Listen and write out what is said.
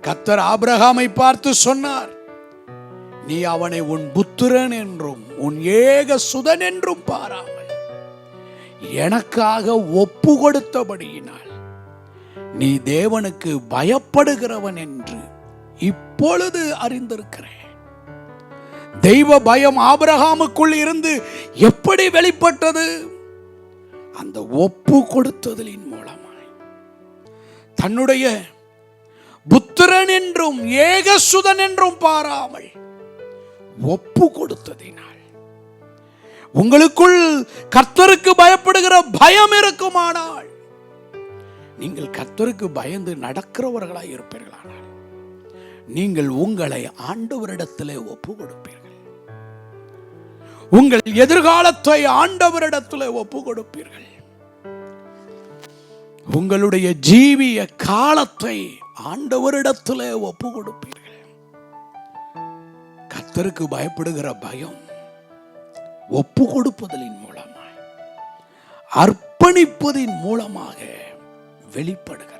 கர்த்தர் ஆபிரகாமை பார்த்து சொன்னார், நீ அவனை உன் புத்திரன் என்றும் உன் ஏக சுதன் என்றும் பாராமல் எனக்காக ஒப்பு கொடுத்தபடியினால் நீ தேவனுக்கு பயப்படுகிறவன் என்று இப்பொழுது அறிந்திருக்கிறேன். தெய்வ பயம் ஆபிரகாமுக்குள் இருந்து எப்படி வெளிப்பட்டது? அந்த ஒப்பு கொடுத்ததின் மூலமாய், தன்னுடைய புத்திரன் என்றும் ஏகசுதன் என்றும் பாராமல் ஒப்பு கொடுத்ததினால். உங்களுக்குள் கர்த்தருக்கு பயப்படுகிற பயம் இருக்குமானால் நீங்கள் கர்த்தருக்கு பயந்து நடக்கிறவர்களாய் இருப்பீர்களானால் நீங்கள் உங்களை ஆண்டவரிடத்திலே ஒப்பு கொடுப்பீர்கள். உங்கள் எதிர்காலத்தை ஆண்டவரிடத்திலே ஒப்பு கொடுப்பீர்கள். உங்களுடைய ஜீவிய காலத்தை ஆண்டவரிடத்திலே ஒப்பு கொடுப்பீர்கள். கர்த்தருக்கு பயப்படுகிற பயம் ஒப்பு கொடுப்பதின் மூலமாக, அர்ப்பணிப்பதின் மூலமாக வெளிப்படுகிறது.